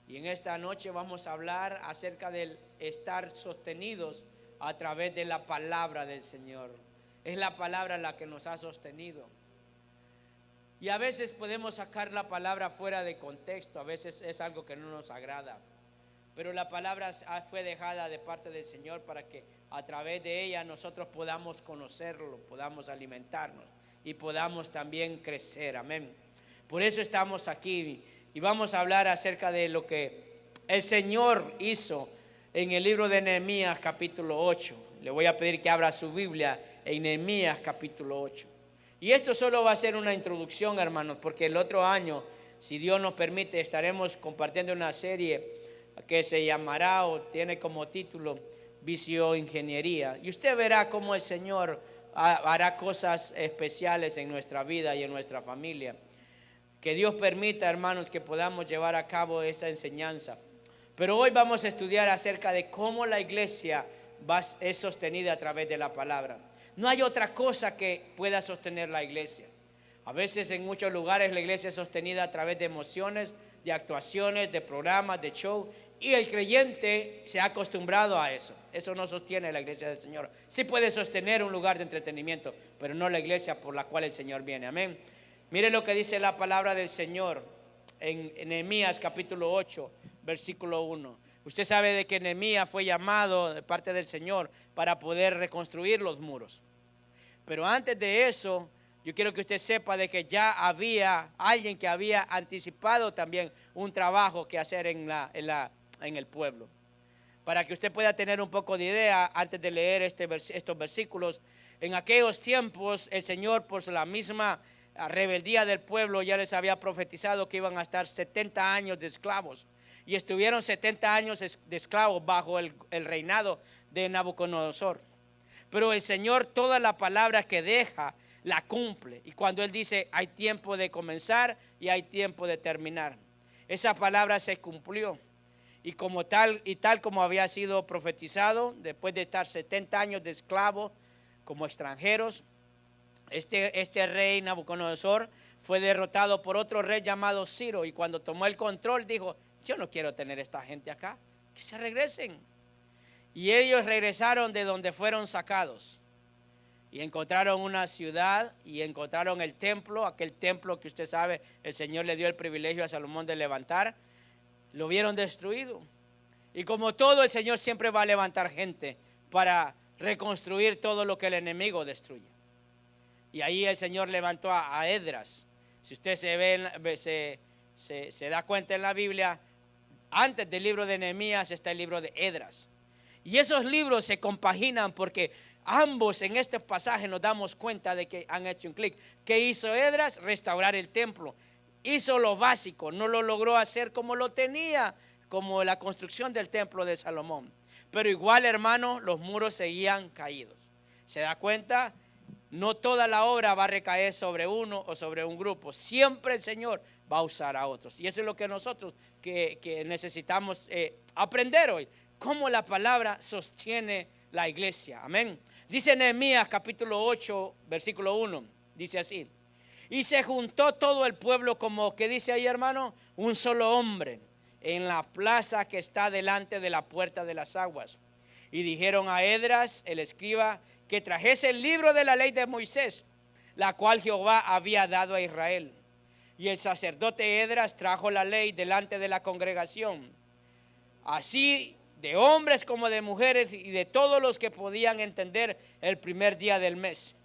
Y en esta noche vamos a hablar acerca del estar sostenidos a través de la palabra del Señor. Es la palabra la que nos ha sostenido. Y a veces podemos sacar la palabra fuera de contexto, a veces es algo que no nos agrada. Pero la palabra fue dejada de parte del Señor para que a través de ella nosotros podamos conocerlo, podamos alimentarnos y podamos también crecer. Amén. Por eso estamos aquí y vamos a hablar acerca de lo que el Señor hizo en el libro de Nehemías capítulo 8. Le voy a pedir que abra su Biblia en Nehemías capítulo 8. Y esto solo va a ser una introducción, hermanos, porque el otro año, si Dios nos permite, estaremos compartiendo una serie que se llamará o tiene como título Visioingeniería. Y usted verá cómo el Señor hará cosas especiales en nuestra vida y en nuestra familia. Que Dios permita, hermanos, que podamos llevar a cabo esa enseñanza. Pero hoy vamos a estudiar acerca de cómo la iglesia es sostenida a través de la palabra. No hay otra cosa que pueda sostener la iglesia. A veces en muchos lugares la iglesia es sostenida a través de emociones, de actuaciones, de programas, de show. Y el creyente se ha acostumbrado a eso. Eso no sostiene la iglesia del Señor. Sí puede sostener un lugar de entretenimiento, pero no la iglesia por la cual el Señor viene. Amén. Mire lo que dice la palabra del Señor en Nehemías capítulo 8, versículo 1. Usted sabe de que Nehemías fue llamado de parte del Señor para poder reconstruir los muros. Pero antes de eso, yo quiero que usted sepa de que ya había alguien que había anticipado también un trabajo que hacer en el pueblo. Para que usted pueda tener un poco de idea antes de leer estos versículos, en aquellos tiempos el Señor, por la misma rebeldía del pueblo, ya les había profetizado que iban a estar 70 años de esclavos. Y estuvieron 70 años de esclavos bajo el reinado de Nabucodonosor. Pero el Señor, toda la palabra que deja, la cumple. Y cuando Él dice, hay tiempo de comenzar y hay tiempo de terminar. Esa palabra se cumplió. Y tal como había sido profetizado, después de estar 70 años de esclavos como extranjeros, este rey Nabucodonosor fue derrotado por otro rey llamado Ciro. Y cuando tomó el control dijo, yo no quiero tener esta gente acá, que se regresen. Y ellos regresaron de donde fueron sacados. Y encontraron una ciudad y encontraron el templo, aquel templo que usted sabe, el Señor le dio el privilegio a Salomón de levantar. Lo vieron destruido. Y como todo, el Señor siempre va a levantar gente para reconstruir todo lo que el enemigo destruye. Y ahí el Señor levantó a Esdras. Si usted se da cuenta en la Biblia, antes del libro de Nehemías está el libro de Esdras. Y esos libros se compaginan porque ambos en este pasaje nos damos cuenta de que han hecho un clic. ¿Qué hizo Esdras? Restaurar el templo. Hizo lo básico, no lo logró hacer como lo tenía, como la construcción del templo de Salomón. Pero igual, hermano, los muros seguían caídos. ¿Se da cuenta? No toda la obra va a recaer sobre uno o sobre un grupo. Siempre el Señor va a usar a otros. Y eso es lo que nosotros que necesitamos aprender hoy. Cómo la palabra sostiene la iglesia. Amén. Dice Nehemías capítulo 8, versículo 1. Dice así. Y se juntó todo el pueblo como, ¿qué dice ahí, hermano? Un solo hombre en la plaza que está delante de la puerta de las aguas. Y dijeron a Esdras, el escriba, que trajese el libro de la ley de Moisés, la cual Jehová había dado a Israel. Y el sacerdote Esdras trajo la ley delante de la congregación, así de hombres como de mujeres y de todos los que podían entender el primer día del mes.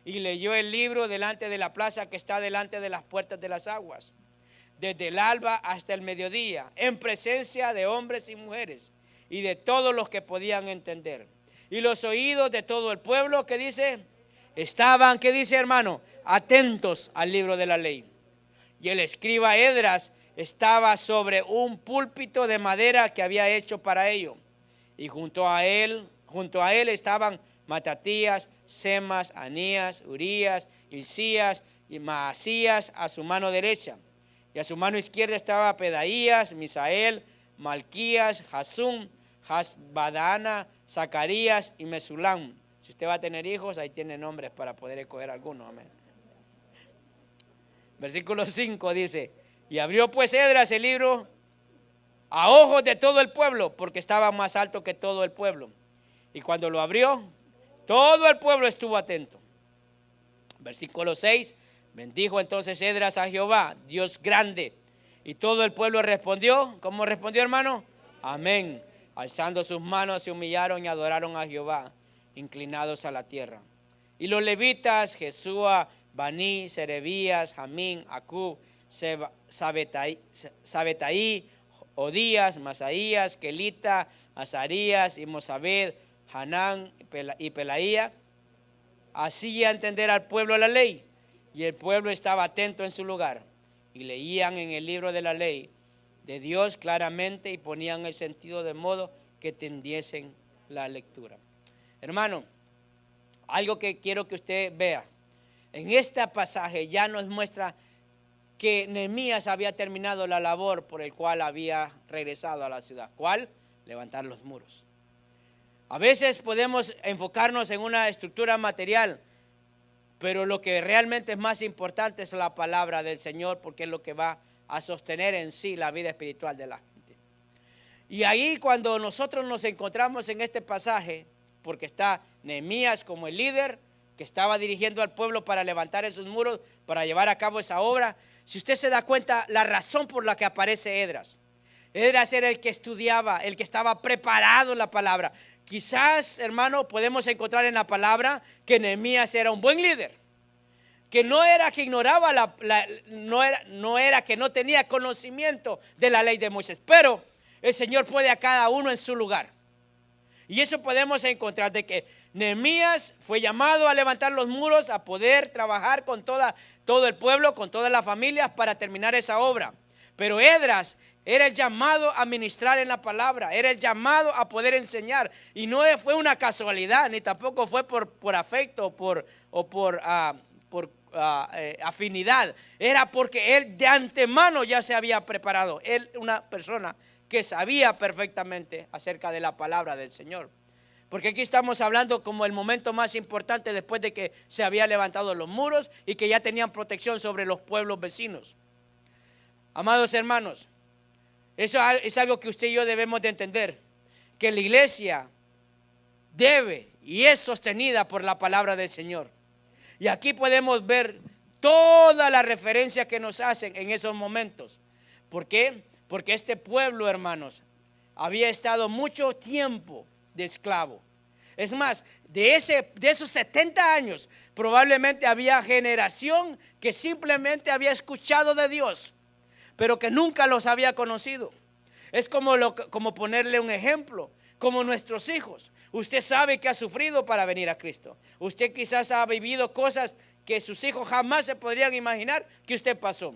Y leyó el libro delante de la plaza que está delante de las puertas de las aguas, desde el alba hasta el mediodía, en presencia de hombres y mujeres y de todos los que podían entender. Y los oídos de todo el pueblo, ¿qué dice? Estaban, ¿qué dice, hermano? Atentos al libro de la ley. Y el escriba Esdras estaba sobre un púlpito de madera que había hecho para ello. Y junto a él estaban Matatías, Semas, Anías, Urías, Hilcías y Maasías a su mano derecha. Y a su mano izquierda estaba Pedaías, Misael, Malquías, Hasum, Hasbadana, Zacarías y Mesulam. Si usted va a tener hijos, ahí tiene nombres para poder escoger alguno. Amén. Versículo 5 dice, y abrió pues Esdras el libro a ojos de todo el pueblo, porque estaba más alto que todo el pueblo. Y cuando lo abrió, todo el pueblo estuvo atento. Versículo 6, bendijo entonces Esdras a Jehová, Dios grande. Y todo el pueblo respondió, ¿cómo respondió, hermano? Amén. Alzando sus manos se humillaron y adoraron a Jehová, inclinados a la tierra. Y los levitas, Jesúa, Baní, Serebías, Jamín, Acub, Sabetaí, Odías, Masaías, Kelita, Azarías y Mosabed, Hanán y Pelaía, hacía entender al pueblo la ley, y el pueblo estaba atento en su lugar, y leían en el libro de la ley de Dios claramente y ponían el sentido de modo que entendiesen la lectura. Hermano, algo que quiero que usted vea, en este pasaje ya nos muestra que Nehemías había terminado la labor por el cual había regresado a la ciudad. ¿Cuál? Levantar los muros. A veces podemos enfocarnos en una estructura material, pero lo que realmente es más importante es la palabra del Señor, porque es lo que va a sostener en sí la vida espiritual de la gente. Y ahí cuando nosotros nos encontramos en este pasaje, porque está Nehemías como el líder que estaba dirigiendo al pueblo para levantar esos muros, para llevar a cabo esa obra. Si usted se da cuenta, la razón por la que aparece Esdras. Esdras era el que estudiaba, el que estaba preparado en la palabra. Quizás, hermano, podemos encontrar en la palabra que Nehemías era un buen líder, que no era que ignoraba no era que no tenía conocimiento de la ley de Moisés, pero el Señor pone a cada uno en su lugar. Y eso podemos encontrar de que Nehemías fue llamado a levantar los muros, a poder trabajar con todo el pueblo, con todas las familias para terminar esa obra. Pero Esdras era el llamado a ministrar en la palabra, era el llamado a poder enseñar. Y no fue una casualidad, ni tampoco fue por afecto o por afinidad. Era porque él de antemano ya se había preparado. Él, una persona que sabía perfectamente acerca de la palabra del Señor. Porque aquí estamos hablando como el momento más importante después de que se habían levantado los muros y que ya tenían protección sobre los pueblos vecinos. Amados hermanos, eso es algo que usted y yo debemos de entender, que la iglesia debe y es sostenida por la palabra del Señor. Y aquí podemos ver todas las referencias que nos hacen en esos momentos. ¿Por qué? Porque este pueblo, hermanos, había estado mucho tiempo de esclavo. Es más, de esos 70 años, probablemente había generación que simplemente había escuchado de Dios, pero que nunca los había conocido. Es como ponerle un ejemplo, como nuestros hijos. Usted sabe que ha sufrido para venir a Cristo. Usted quizás ha vivido cosas que sus hijos jamás se podrían imaginar que usted pasó.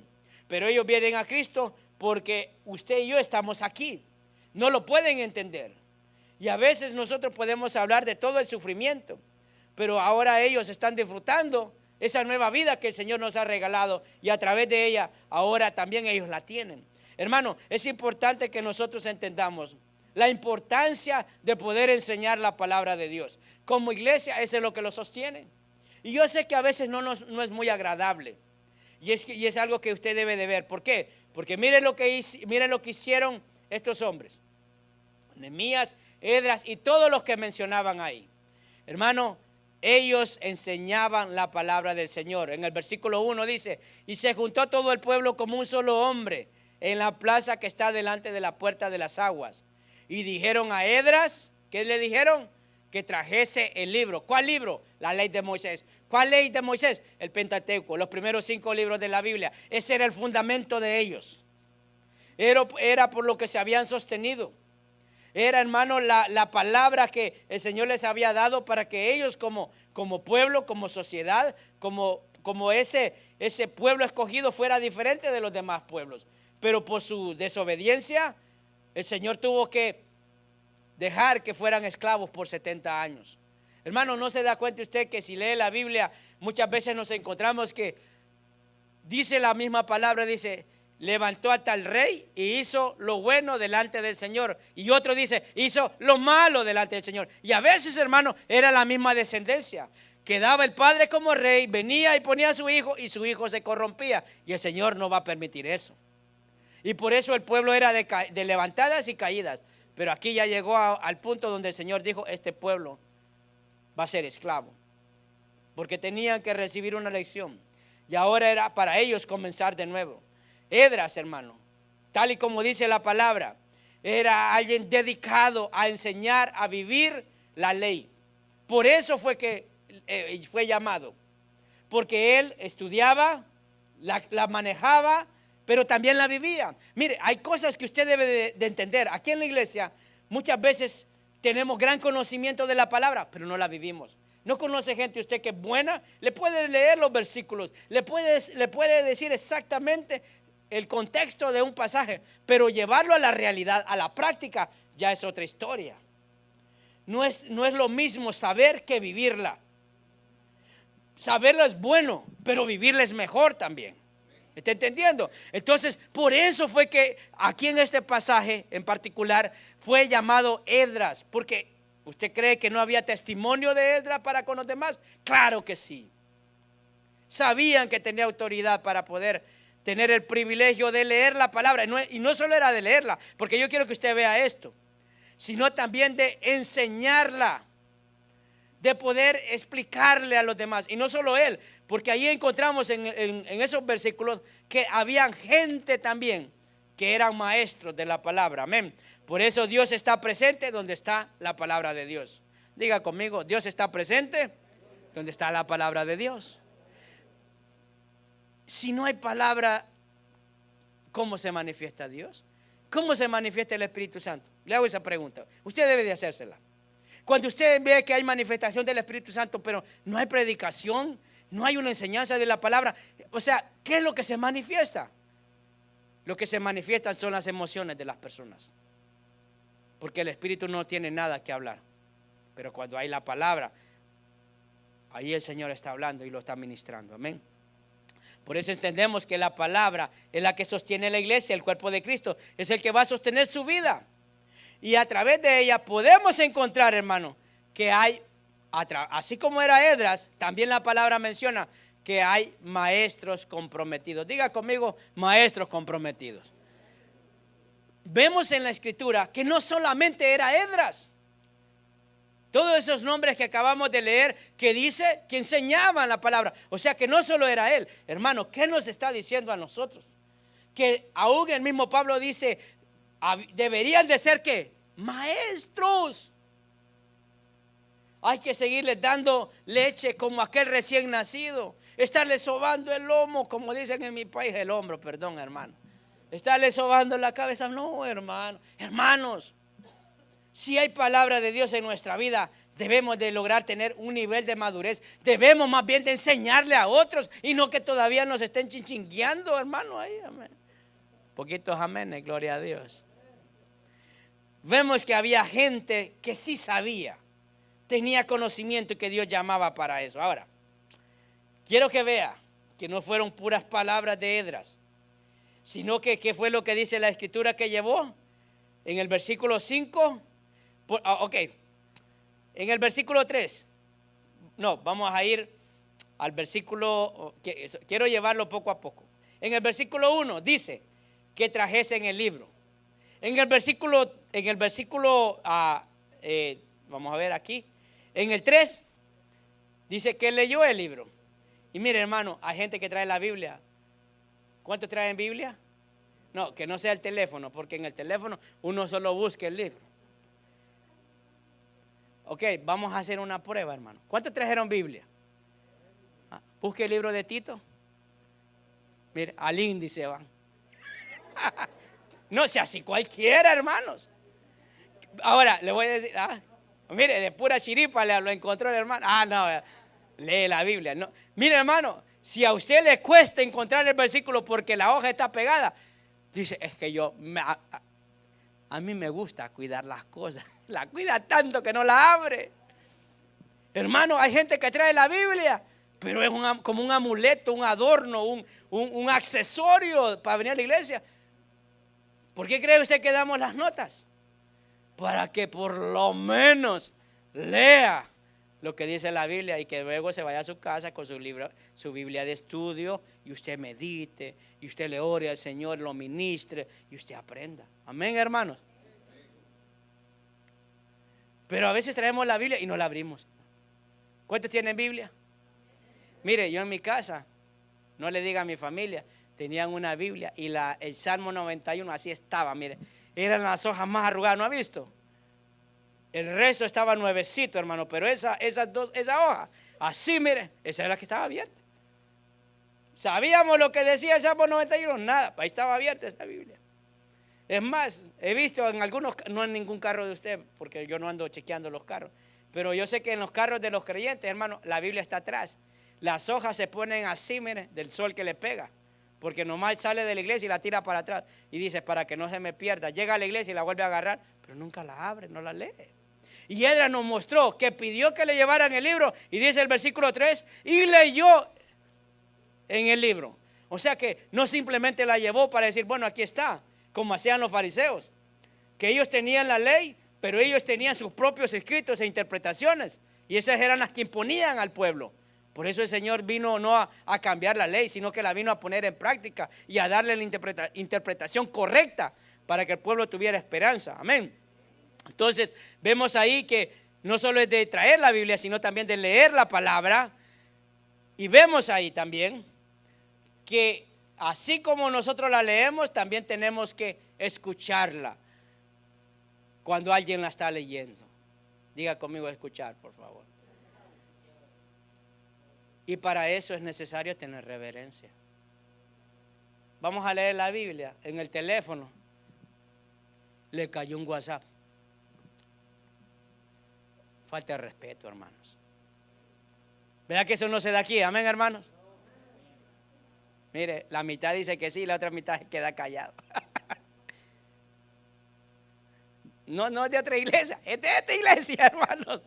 Pero ellos vienen a Cristo porque usted y yo estamos aquí. No lo pueden entender. Y a veces nosotros podemos hablar de todo el sufrimiento, pero ahora ellos están disfrutando esa nueva vida que el Señor nos ha regalado, y a través de ella ahora también ellos la tienen. Hermano, es importante que nosotros entendamos la importancia de poder enseñar la palabra de Dios. Como iglesia, eso es lo que lo sostiene. Y yo sé que a veces no es muy agradable, y es algo que usted debe de ver. ¿Por qué? Porque miren lo que hicieron estos hombres, Nehemías, Esdras y todos los que mencionaban ahí. Hermano, ellos enseñaban la palabra del Señor. En el versículo 1 dice: y se juntó todo el pueblo como un solo hombre en la plaza que está delante de la puerta de las aguas. Y dijeron a Esdras, ¿qué le dijeron? Que trajese el libro. ¿Cuál libro? La ley de Moisés. ¿Cuál ley de Moisés? El Pentateuco, los primeros 5 libros de la Biblia. Ese era el fundamento de ellos. Era por lo que se habían sostenido. Era, hermano, la palabra que el Señor les había dado para que ellos como pueblo, como sociedad, como ese pueblo escogido fuera diferente de los demás pueblos. Pero por su desobediencia, el Señor tuvo que dejar que fueran esclavos por 70 años. Hermano, ¿no se da cuenta usted que si lee la Biblia, muchas veces nos encontramos que dice la misma palabra, dice: levantó a tal rey y hizo lo bueno delante del Señor. Y otro dice: hizo lo malo delante del Señor. Y a veces, hermano, era la misma descendencia. Quedaba el padre como rey, venía y ponía a su hijo, y su hijo se corrompía. Y el Señor no va a permitir eso. Y por eso el pueblo era de levantadas y caídas. Pero aquí ya llegó al punto donde el Señor dijo, este pueblo va a ser esclavo. Porque tenían que recibir una lección. Y ahora era para ellos comenzar de nuevo. Esdras, hermano, tal y como dice la palabra, era alguien dedicado a enseñar, a vivir la ley. Por eso fue que fue llamado. Porque él estudiaba, la manejaba, pero también la vivía. Mire, hay cosas que usted debe de entender. Aquí en la iglesia muchas veces tenemos gran conocimiento de la palabra, pero no la vivimos. No conoce gente usted que es buena, le puede leer los versículos, le puede decir exactamente el contexto de un pasaje, pero llevarlo a la realidad, a la práctica, ya es otra historia. No es lo mismo saber que vivirla. Saberla es bueno, pero vivirla es mejor también. ¿Está entendiendo? Entonces, por eso fue que aquí en este pasaje en particular fue llamado Esdras. Porque ¿usted cree que no había testimonio de Esdras para con los demás? Claro que sí. Sabían que tenía autoridad para poder tener el privilegio de leer la palabra. Y no solo era de leerla, porque yo quiero que usted vea esto, sino también de enseñarla, de poder explicarle a los demás. Y no solo él, porque ahí encontramos en esos versículos que habían gente también que eran maestros de la palabra. Amén. Por eso Dios está presente donde está la palabra de Dios. Diga conmigo, Dios está presente donde está la palabra de Dios. Si no hay palabra, ¿cómo se manifiesta Dios? ¿Cómo se manifiesta el Espíritu Santo? Le hago esa pregunta. Usted debe de hacérsela. Cuando usted ve que hay manifestación del Espíritu Santo, pero no hay predicación, no hay una enseñanza de la palabra, o sea, ¿qué es lo que se manifiesta? Lo que se manifiestan son las emociones de las personas, porque el Espíritu no tiene nada que hablar. Pero cuando hay la palabra, ahí el Señor está hablando y lo está ministrando. Amén. Por eso entendemos que la palabra es la que sostiene la iglesia, el cuerpo de Cristo, es el que va a sostener su vida. Y a través de ella podemos encontrar, hermano, que hay, así como era Esdras, también la palabra menciona que hay maestros comprometidos. Diga conmigo, maestros comprometidos. Vemos en la escritura que no solamente era Esdras. Todos esos nombres que acabamos de leer, que dice que enseñaban la palabra. O sea que no solo era él. Hermano, ¿qué nos está diciendo a nosotros? Que aún el mismo Pablo dice, deberían de ser ¿qué? Maestros. Hay que seguirles dando leche como aquel recién nacido. Estarle sobando el lomo, como dicen en mi país, el hombro, perdón, hermano. Estarle sobando la cabeza, no, hermano. Hermanos, si hay palabra de Dios en nuestra vida, debemos de lograr tener un nivel de madurez. Debemos más bien de enseñarle a otros y no que todavía nos estén chinchingueando, hermano. Ahí, amén. Poquitos aménes, gloria a Dios. Vemos que había gente que sí sabía, tenía conocimiento y que Dios llamaba para eso. Ahora, quiero que vea que no fueron puras palabras de Esdras, sino que ¿qué fue lo que dice la escritura que llevó? En el versículo 5, en el versículo 3, no, vamos a ir al versículo, quiero llevarlo poco a poco. En el versículo 1 dice que trajesen el libro. En el versículo, vamos a ver aquí, en el 3 dice que leyó el libro. Y mire, hermano, hay gente que trae la Biblia. ¿Cuántos traen Biblia? No, que no sea el teléfono, porque en el teléfono uno solo busca el libro. Ok, vamos a hacer una prueba, hermano. ¿Cuántos trajeron Biblia? Busque el libro de Tito. Mire, al índice van. No sea así cualquiera, hermanos. Ahora le voy a decir, mire, de pura chiripa lo encontró el hermano. No, lee la Biblia. No. Mire, hermano, si a usted le cuesta encontrar el versículo porque la hoja está pegada, dice, es que a mí me gusta cuidar las cosas. La cuida tanto que no la abre. Hermano, hay gente que trae la Biblia, pero es como un amuleto, un adorno, un accesorio para venir a la iglesia. ¿Por qué cree usted que damos las notas? Para que por lo menos lea lo que dice la Biblia y que luego se vaya a su casa con su libro, su Biblia de estudio, y usted medite, y usted le ore al Señor, lo ministre, y usted aprenda. Amén, hermanos. Pero a veces traemos la Biblia y no la abrimos. ¿Cuántos tienen Biblia? Mire, yo en mi casa, no le diga a mi familia, tenían una Biblia y el Salmo 91 así estaba, mire, eran las hojas más arrugadas, ¿no ha visto? El resto estaba nuevecito, hermano, pero esa hoja, así, mire, esa era la que estaba abierta. ¿Sabíamos lo que decía el Salmo 91? Nada, ahí estaba abierta esta Biblia. Es más, he visto en algunos, no en ningún carro de usted, porque yo no ando chequeando los carros, pero yo sé que en los carros de los creyentes, hermano, la Biblia está atrás. Las hojas se ponen así, mire, del sol que le pega, porque nomás sale de la iglesia y la tira para atrás y dice, para que no se me pierda. Llega a la iglesia y la vuelve a agarrar, pero nunca la abre, no la lee. Y Edras nos mostró que pidió que le llevaran el libro, y dice el versículo 3, y leyó en el libro. O sea que no simplemente la llevó para decir, bueno, aquí está, como hacían los fariseos, que ellos tenían la ley, pero ellos tenían sus propios escritos e interpretaciones, y esas eran las que imponían al pueblo. Por eso el Señor vino no a cambiar la ley, sino que la vino a poner en práctica y a darle la interpretación correcta para que el pueblo tuviera esperanza. Amén. Entonces vemos ahí que no solo es de traer la Biblia, sino también de leer la palabra. Y vemos ahí también que así como nosotros la leemos, también tenemos que escucharla cuando alguien la está leyendo. Diga conmigo escuchar, por favor. Y para eso es necesario tener reverencia. Vamos a leer la Biblia en el teléfono. Le cayó un WhatsApp. Falta de respeto, hermanos. ¿Verdad que eso no se da aquí? Amén, hermanos. Mire, la mitad dice que sí, la otra mitad queda callado. No es de otra iglesia, es de esta iglesia, hermanos.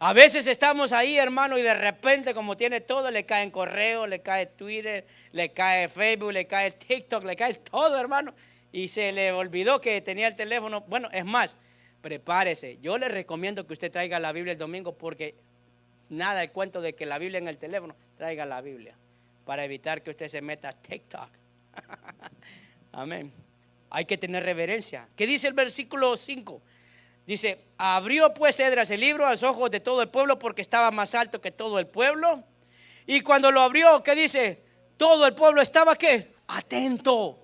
A veces estamos ahí, hermano, y de repente, como tiene todo, le cae en correo, le cae Twitter, le cae Facebook, le cae TikTok, le cae todo, hermano. Y se le olvidó que tenía el teléfono. Bueno, es más, prepárese. Yo le recomiendo que usted traiga la Biblia el domingo, porque nada el cuento de que la Biblia en el teléfono, traiga la Biblia para evitar que usted se meta a TikTok. Amén. Hay que tener reverencia. ¿Qué dice el versículo 5? Dice, abrió pues Edras el libro a los ojos de todo el pueblo, porque estaba más alto que todo el pueblo. Y cuando lo abrió, ¿qué dice? Todo el pueblo estaba, ¿qué? Atento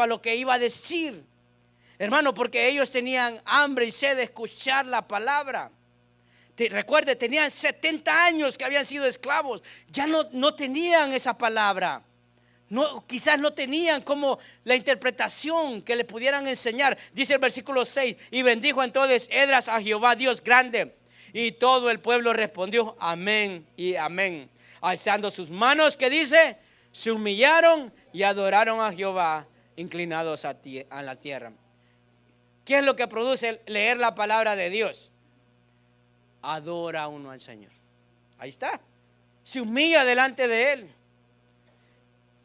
a lo que iba a decir. Hermano, porque ellos tenían hambre y sed de escuchar la palabra. Recuerde, tenían 70 años que habían sido esclavos. Ya no tenían esa palabra. No, quizás no tenían como la interpretación que le pudieran enseñar. Dice el versículo 6, y bendijo entonces Edras a Jehová Dios grande, y todo el pueblo respondió amén y amén, alzando sus manos, ¿qué dice? Se humillaron y adoraron a Jehová, inclinados a la tierra. ¿Qué es lo que produce leer la palabra de Dios? Adora uno al Señor. Ahí está, se humilla delante de Él.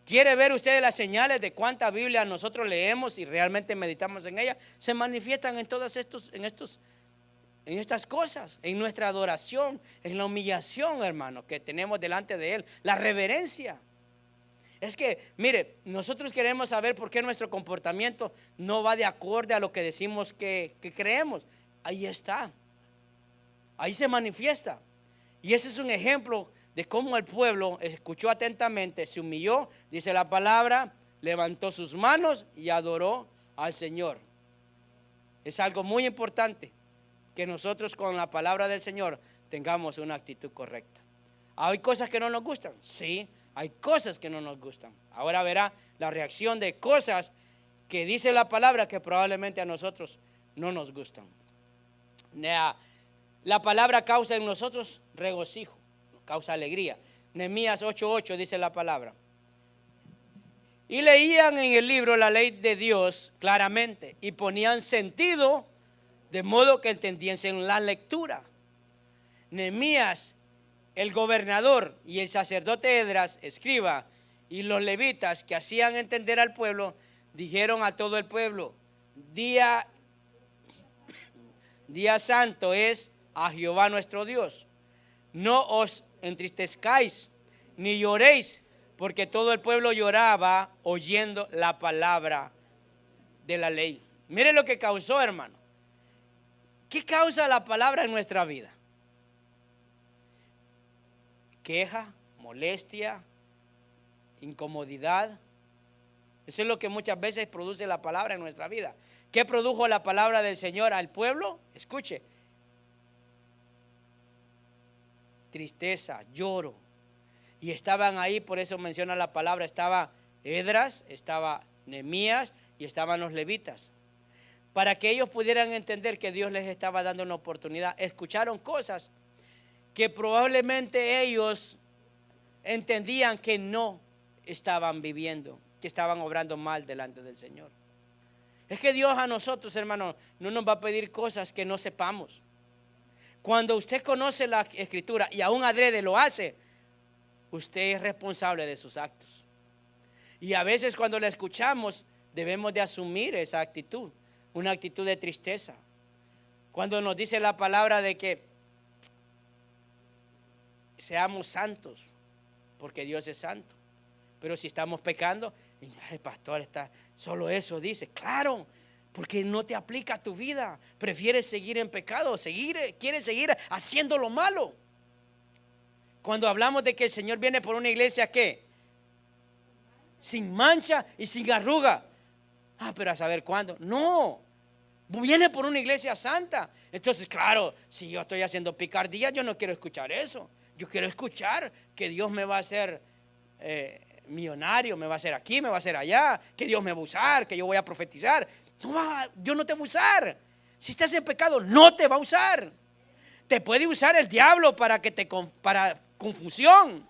¿Quiere ver ustedes las señales de cuánta Biblia nosotros leemos y realmente meditamos en ella? Se manifiestan en todas estas cosas, en nuestra adoración, en la humillación, hermano, que tenemos delante de Él, la reverencia. Es que, mire, nosotros queremos saber por qué nuestro comportamiento no va de acorde a lo que decimos que creemos. Ahí está, ahí se manifiesta. Y ese es un ejemplo de cómo el pueblo escuchó atentamente, se humilló, dice la palabra, levantó sus manos y adoró al Señor. Es algo muy importante que nosotros con la palabra del Señor tengamos una actitud correcta. ¿Hay cosas que no nos gustan? Sí, hay cosas que no nos gustan. Ahora verá la reacción de cosas que dice la palabra que probablemente a nosotros no nos gustan. La palabra causa en nosotros regocijo, causa alegría. Nehemías 8:8 dice la palabra. Y leían en el libro la ley de Dios claramente y ponían sentido de modo que entendiesen la lectura. Nehemías, el gobernador, y el sacerdote Edras, escriba, y los levitas que hacían entender al pueblo, dijeron a todo el pueblo: día santo es a Jehová nuestro Dios. No os entristezcáis ni lloréis, porque todo el pueblo lloraba oyendo la palabra de la ley. Mire lo que causó, hermano. ¿Qué causa la palabra en nuestra vida? Queja, molestia, incomodidad. Eso es lo que muchas veces produce la palabra en nuestra vida. ¿Qué produjo la palabra del Señor al pueblo? Escuche. Tristeza, lloro. Y estaban ahí, por eso menciona la palabra, estaba Esdras, estaba Nehemías y estaban los levitas. Para que ellos pudieran entender que Dios les estaba dando una oportunidad, escucharon cosas que probablemente ellos entendían que no estaban viviendo, que estaban obrando mal delante del Señor. Es que Dios a nosotros, hermanos, no nos va a pedir cosas que no sepamos. Cuando usted conoce la Escritura y aún adrede lo hace, usted es responsable de sus actos. Y a veces cuando la escuchamos debemos de asumir esa actitud, una actitud de tristeza. Cuando nos dice la palabra de que seamos santos, porque Dios es santo. Pero si estamos pecando, el pastor está, solo eso dice. Claro, porque no te aplica a tu vida. Prefieres seguir en pecado, quieres seguir haciendo lo malo. Cuando hablamos de que el Señor viene por una iglesia, ¿qué? Sin mancha y sin arruga. Pero a saber cuándo. No, viene por una iglesia santa. Entonces, claro, si yo estoy haciendo picardía, yo no quiero escuchar eso. Yo quiero escuchar que Dios me va a hacer millonario, me va a hacer aquí, me va a hacer allá, que Dios me va a usar, que yo voy a profetizar. No, Dios no te va a usar. Si estás en pecado, no te va a usar. Te puede usar el diablo para confusión.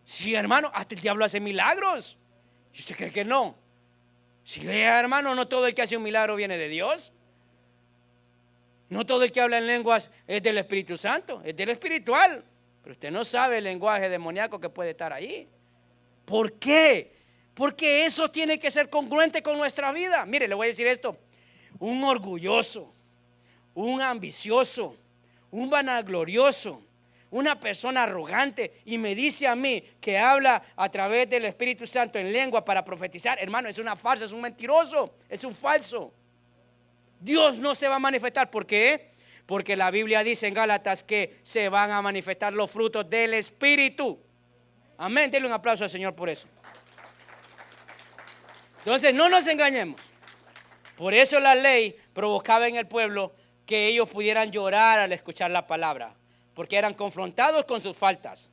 Sí, hermano, hasta el diablo hace milagros. ¿Y usted cree que no? Si lea, hermano, no todo el que hace un milagro viene de Dios. No todo el que habla en lenguas es del Espíritu Santo, es del espiritual. Pero usted no sabe el lenguaje demoníaco que puede estar ahí. ¿Por qué? Porque eso tiene que ser congruente con nuestra vida. Mire, le voy a decir esto. Un orgulloso, un ambicioso, un vanaglorioso, una persona arrogante y me dice a mí que habla a través del Espíritu Santo en lengua para profetizar, hermano, es una farsa, es un mentiroso, es un falso. Dios no se va a manifestar. ¿Por qué? Porque la Biblia dice en Gálatas que se van a manifestar los frutos del Espíritu. Amén. Denle un aplauso al Señor por eso. Entonces no nos engañemos. Por eso la ley provocaba en el pueblo que ellos pudieran llorar al escuchar la palabra, porque eran confrontados con sus faltas,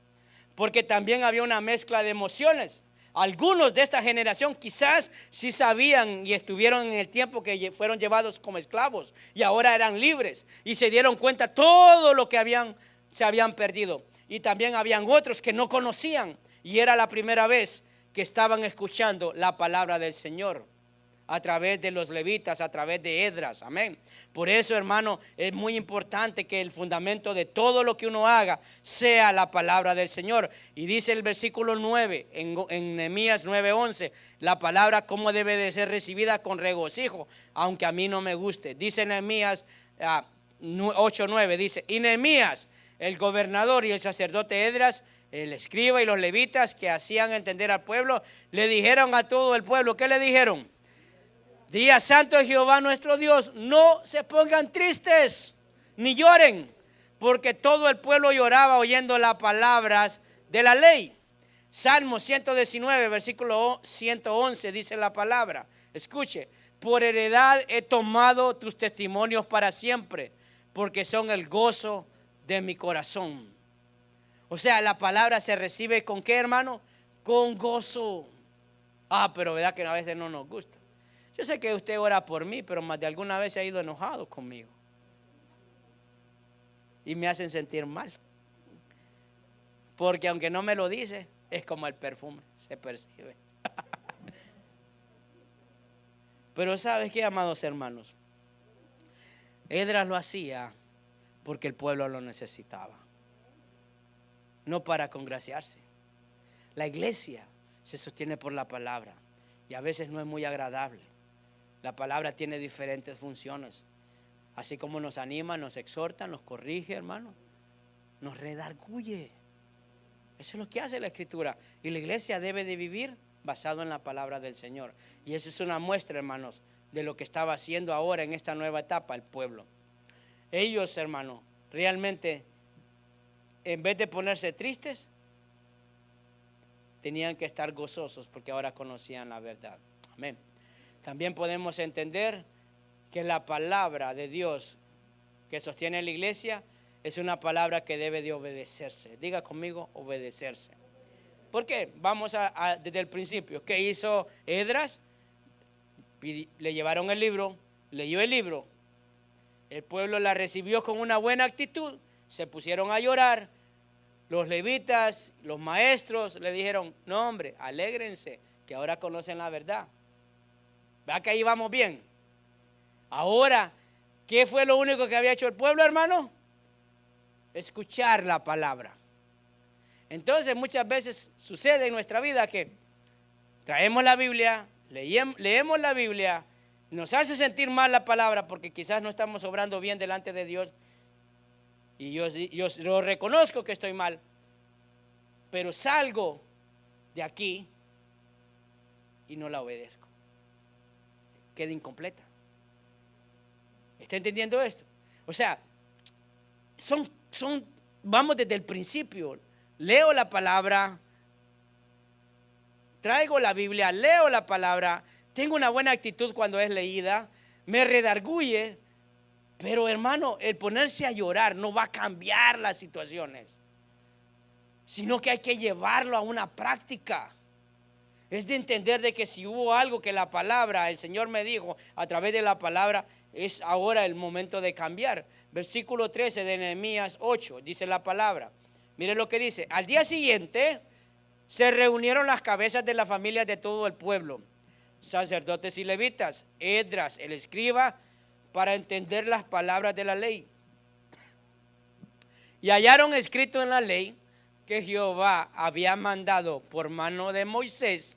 porque también había una mezcla de emociones. Algunos de esta generación quizás sí sabían y estuvieron en el tiempo que fueron llevados como esclavos y ahora eran libres y se dieron cuenta todo lo que se habían perdido. Y también habían otros que no conocían y era la primera vez que estaban escuchando la palabra del Señor a través de los levitas, a través de Esdras. Amén. Por eso, hermano, es muy importante que el fundamento de todo lo que uno haga sea la palabra del Señor. Y dice el versículo 9 en Nehemías 9:11, la palabra cómo debe de ser recibida con regocijo, aunque a mí no me guste. Dice Nehemías 8:9, dice, y Nehemías, el gobernador y el sacerdote Esdras, el escriba y los levitas que hacían entender al pueblo, le dijeron a todo el pueblo, ¿qué le dijeron? Día santo de Jehová nuestro Dios, no se pongan tristes ni lloren, porque todo el pueblo lloraba oyendo las palabras de la ley. Salmo 119, versículo 111 dice la palabra. Escuche, por heredad he tomado tus testimonios para siempre, porque son el gozo de mi corazón. O sea, la palabra se recibe ¿con qué, hermano? Con gozo. Pero verdad que a veces no nos gusta. Yo sé que usted ora por mí, pero más de alguna vez se ha ido enojado conmigo. Y me hacen sentir mal. Porque aunque no me lo dice, es como el perfume, se percibe. Pero ¿sabes qué, amados hermanos? Esdras lo hacía porque el pueblo lo necesitaba, no para congraciarse. La iglesia se sostiene por la palabra y a veces no es muy agradable. La palabra tiene diferentes funciones. Así como nos anima, nos exhorta, nos corrige, hermano. Nos redarguye. Eso es lo que hace la Escritura. Y la iglesia debe de vivir basado en la palabra del Señor. Y esa es una muestra, hermanos, de lo que estaba haciendo ahora en esta nueva etapa el pueblo. Ellos, hermano, realmente, en vez de ponerse tristes, tenían que estar gozosos porque ahora conocían la verdad. Amén. También podemos entender que la palabra de Dios que sostiene la iglesia es una palabra que debe de obedecerse. Diga conmigo, obedecerse. ¿Por qué? Vamos desde el principio. ¿Qué hizo Esdras? Le llevaron el libro, leyó el libro. El pueblo la recibió con una buena actitud. Se pusieron a llorar. Los levitas, los maestros le dijeron, no hombre, alégrense, que ahora conocen la verdad. ¿Verdad que ahí vamos bien? Ahora, ¿qué fue lo único que había hecho el pueblo, hermano? Escuchar la palabra. Entonces muchas veces sucede en nuestra vida que traemos la Biblia, leemos la Biblia, nos hace sentir mal la palabra porque quizás no estamos obrando bien delante de Dios. Y yo reconozco que estoy mal, pero salgo de aquí y no la obedezco. Queda incompleta. ¿Está entendiendo esto? O sea, vamos desde el principio. Leo la palabra, traigo la Biblia, leo la palabra, tengo una buena actitud cuando es leída, me redarguye. Pero hermano, el ponerse a llorar no va a cambiar las situaciones, sino que hay que llevarlo a una práctica. Es de entender de que si hubo algo que la palabra, el Señor me dijo a través de la palabra, es ahora el momento de cambiar. Versículo 13 de Nehemías 8, dice la palabra. Mire lo que dice. Al día siguiente se reunieron las cabezas de las familias de todo el pueblo, sacerdotes y levitas, Esdras, el escriba, para entender las palabras de la ley. Y hallaron escrito en la ley que Jehová había mandado por mano de Moisés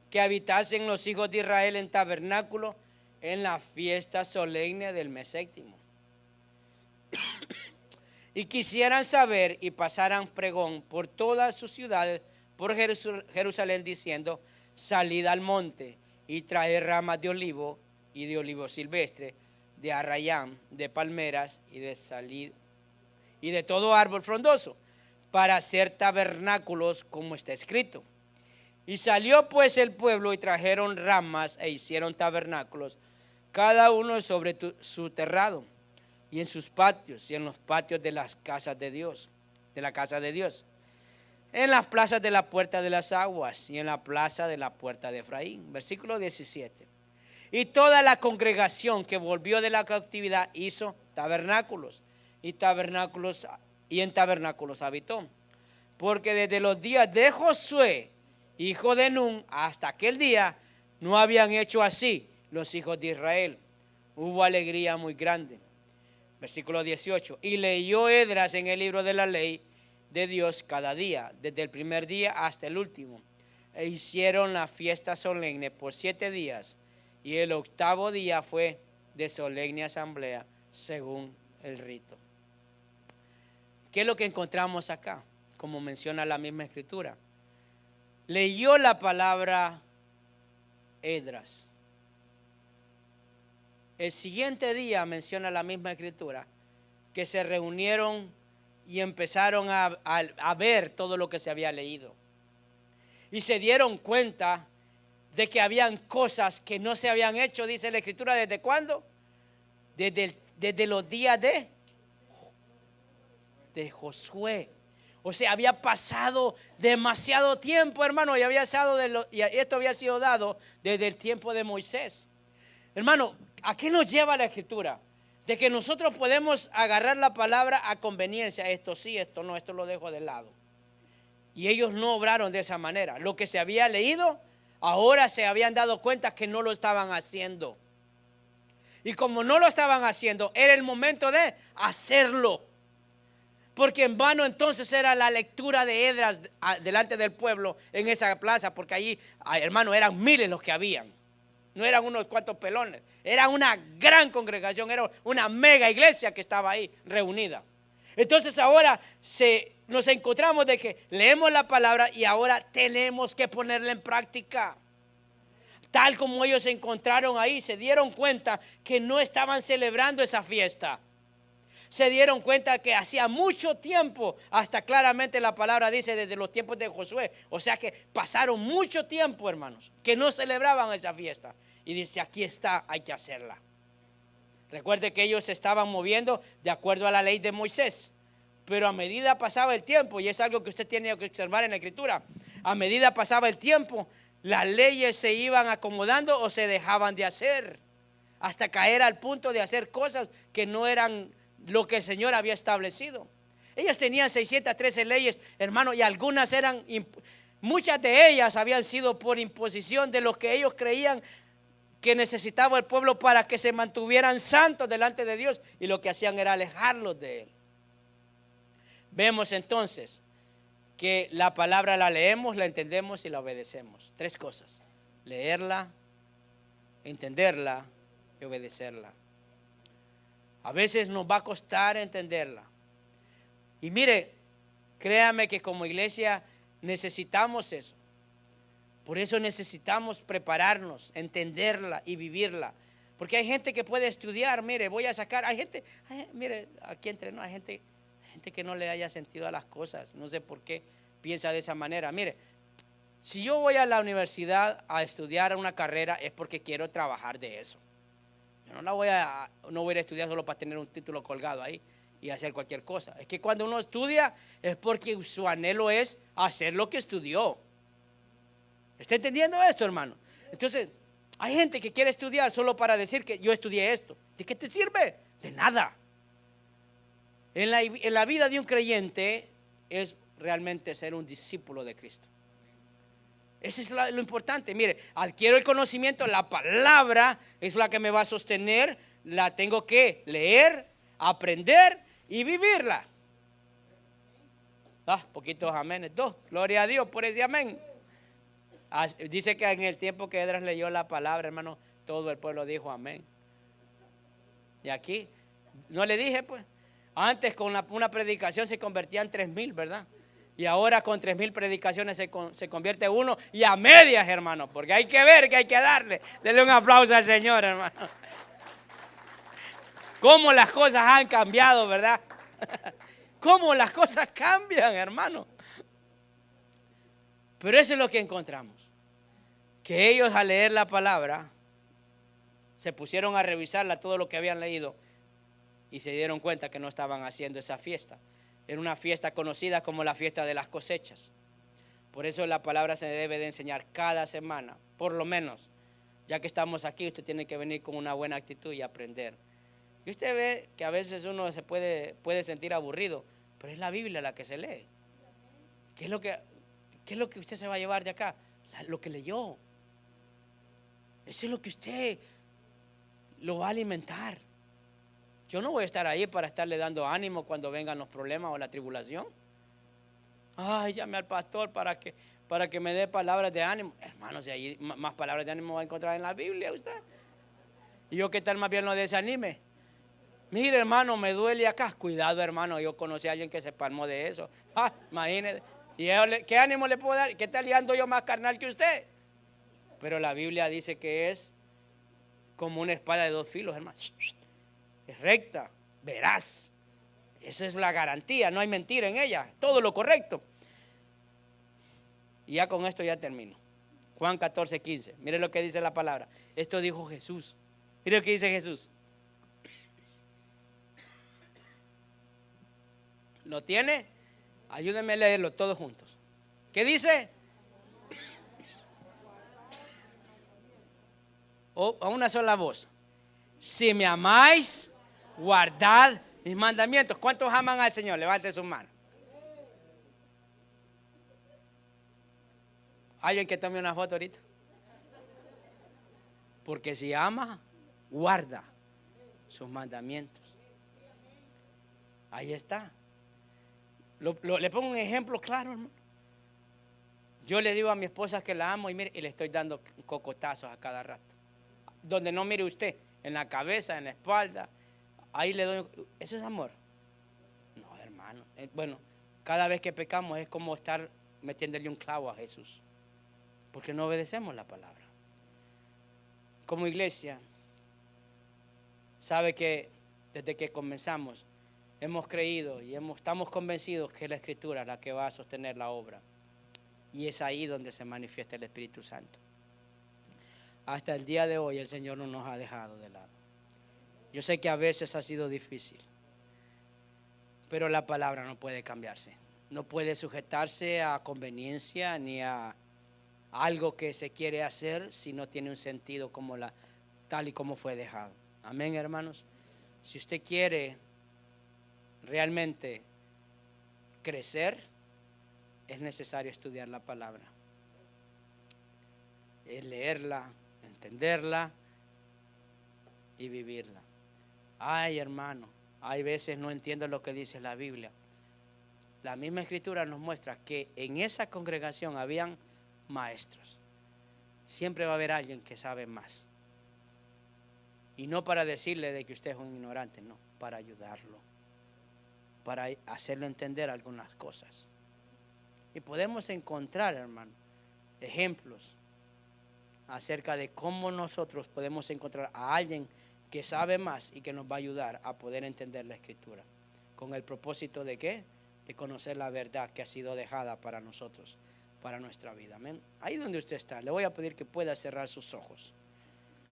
que habitasen los hijos de Israel en tabernáculo en la fiesta solemne del mes séptimo. Y quisieran saber y pasaran pregón por todas sus ciudades, por Jerusalén, diciendo, salid al monte y traed ramas de olivo y de olivo silvestre, de arrayán, de palmeras y de salid y de todo árbol frondoso, para hacer tabernáculos como está escrito. Y salió pues el pueblo y trajeron ramas e hicieron tabernáculos, cada uno sobre su terrado, y en sus patios y en los patios de las casas de Dios, de la casa de Dios, en las plazas de la puerta de las aguas y en la plaza de la puerta de Efraín. Versículo 17. Y toda la congregación que volvió de la cautividad hizo tabernáculos y en tabernáculos habitó. Porque desde los días de Josué, hijo de Nun, hasta aquel día no habían hecho así los hijos de Israel. Hubo alegría muy grande. Versículo 18. Y leyó Esdras en el libro de la ley de Dios cada día, desde el primer día hasta el último. E hicieron la fiesta solemne por 7 días. Y el 8º día fue de solemne asamblea según el rito. ¿Qué es lo que encontramos acá? Como menciona la misma escritura. Leyó la palabra Esdras. El siguiente día menciona la misma escritura que se reunieron y empezaron a ver todo lo que se había leído. Y se dieron cuenta de que habían cosas que no se habían hecho, dice la escritura, ¿desde cuándo? Desde los días de Josué. O sea, había pasado demasiado tiempo, hermano, y esto había sido dado desde el tiempo de Moisés. Hermano, ¿a qué nos lleva la escritura? De que nosotros podemos agarrar la palabra a conveniencia, esto sí, esto no, esto lo dejo de lado. Y ellos no obraron de esa manera. Lo que se había leído, ahora se habían dado cuenta que no lo estaban haciendo. Y como no lo estaban haciendo, era el momento de hacerlo. Porque en vano entonces era la lectura de Esdras delante del pueblo en esa plaza, porque allí, hermano, eran miles los que habían. No eran unos cuantos pelones, era una gran congregación, era una mega iglesia que estaba ahí reunida. Entonces ahora nos encontramos de que leemos la palabra y ahora tenemos que ponerla en práctica. Tal como ellos se encontraron ahí, se dieron cuenta que no estaban celebrando esa fiesta. Se dieron cuenta que hacía mucho tiempo, hasta claramente la palabra dice desde los tiempos de Josué, o sea que pasaron mucho tiempo, hermanos, que no celebraban esa fiesta. Y dice, aquí está, hay que hacerla. Recuerde que ellos se estaban moviendo de acuerdo a la ley de Moisés, pero a medida pasaba el tiempo, y es algo que usted tiene que observar en la Escritura, a medida pasaba el tiempo, las leyes se iban acomodando o se dejaban de hacer, hasta caer al punto de hacer cosas que no eran lo que el Señor había establecido. Ellos tenían 613 leyes, hermano, y algunas eran, muchas de ellas habían sido por imposición de lo que ellos creían que necesitaba el pueblo para que se mantuvieran santos delante de Dios, y lo que hacían era alejarlos de Él. Vemos entonces que la palabra la leemos, la entendemos y la obedecemos. Tres cosas: leerla, entenderla y obedecerla. A veces nos va a costar entenderla. Y mire, créame que como iglesia necesitamos eso. Por eso necesitamos prepararnos, entenderla y vivirla. Porque hay gente que puede estudiar, mire, voy a sacar, mire, aquí entre nosotros, hay gente que no le haya sentido a las cosas. No sé por qué piensa de esa manera. Mire, si yo voy a la universidad a estudiar una carrera es porque quiero trabajar de eso. Yo no voy a ir a estudiar solo para tener un título colgado ahí y hacer cualquier cosa. Es que cuando uno estudia es porque su anhelo es hacer lo que estudió. ¿Está entendiendo esto, hermano? Entonces, hay gente que quiere estudiar solo para decir que yo estudié esto. ¿De qué te sirve? De nada. En la vida de un creyente es realmente ser un discípulo de Cristo. Eso es lo importante. Mire, adquiero el conocimiento, la palabra es la que me va a sostener. La tengo que leer, aprender y vivirla. Poquitos amenes. Dos, gloria a Dios por ese amén. Dice que en el tiempo que Edras leyó la palabra, hermano, todo el pueblo dijo amén. Y aquí, no le dije pues, antes con una predicación se convertían 3,000, ¿verdad? Y ahora con 3,000 predicaciones se convierte uno, y a medias, hermano, porque hay que ver que hay que darle. Denle un aplauso al Señor, hermano. Cómo las cosas han cambiado, ¿verdad? Cómo las cosas cambian, hermano. Pero eso es lo que encontramos. Que ellos al leer la palabra se pusieron a revisarla, todo lo que habían leído, y se dieron cuenta que no estaban haciendo esa fiesta. Era una fiesta conocida como la fiesta de las cosechas. Por eso la palabra se debe de enseñar cada semana, por lo menos. Ya que estamos aquí, usted tiene que venir con una buena actitud y aprender. Y usted ve que a veces uno se puede sentir aburrido, pero es la Biblia la que se lee. ¿Qué es lo que usted se va a llevar de acá? Lo que leyó. Eso es lo que usted lo va a alimentar. Yo no voy a estar ahí para estarle dando ánimo cuando vengan los problemas o la tribulación. Ay, llame al pastor para que me dé palabras de ánimo. Hermanos, si ahí más palabras de ánimo va a encontrar en la Biblia usted. Y yo, ¿qué tal más bien lo desanime? Mire, hermano, me duele acá. Cuidado, hermano, yo conocí a alguien que se palmó de eso. Imagínese. ¿Y qué ánimo le puedo dar? ¿Qué tal le ando yo más carnal que usted? Pero la Biblia dice que es como una espada de 2 filos, hermano. Es recta, veraz. Esa es la garantía, no hay mentira en ella, todo lo correcto. Y ya con esto ya termino. Juan 14:15. Mire lo que dice la palabra. Esto dijo Jesús. Mire lo que dice Jesús. ¿Lo tiene? Ayúdenme a leerlo todos juntos. ¿Qué dice? A una sola voz. Si me amáis, guardad mis mandamientos. ¿Cuántos aman al Señor? Levante sus manos. ¿Alguien que tome una foto ahorita? Porque si ama, guarda sus mandamientos. Ahí está. Le pongo un ejemplo claro, hermano. Yo le digo a mi esposa que la amo y mire, y le estoy dando cocotazos a cada rato. donde no mire usted, en la cabeza, en la espalda, ahí le doy. ¿Eso es amor? No, hermano. Bueno, cada vez que pecamos es como estar metiéndole un clavo a Jesús, porque no obedecemos la palabra. Como iglesia, sabe que desde que comenzamos hemos creído y estamos convencidos que es la Escritura la que va a sostener la obra. Y es ahí donde se manifiesta el Espíritu Santo. Hasta el día de hoy el Señor no nos ha dejado de lado. Yo sé que a veces ha sido difícil, pero la palabra no puede cambiarse. No puede sujetarse a conveniencia ni a algo que se quiere hacer si no tiene un sentido tal y como fue dejado. Amén, hermanos. Si usted quiere realmente crecer, es necesario estudiar la palabra, es leerla, entenderla y vivirla. Ay, hermano, hay veces no entiendo lo que dice la Biblia. La misma Escritura nos muestra que en esa congregación habían maestros. Siempre va a haber alguien que sabe más. Y no para decirle de que usted es un ignorante, no, para ayudarlo, para hacerlo entender algunas cosas. Y podemos encontrar, hermano, ejemplos acerca de cómo nosotros podemos encontrar a alguien que sabe más y que nos va a ayudar a poder entender la Escritura. ¿Con el propósito de qué? De conocer la verdad que ha sido dejada para nosotros, para nuestra vida. Amén. Ahí donde usted está, le voy a pedir que pueda cerrar sus ojos.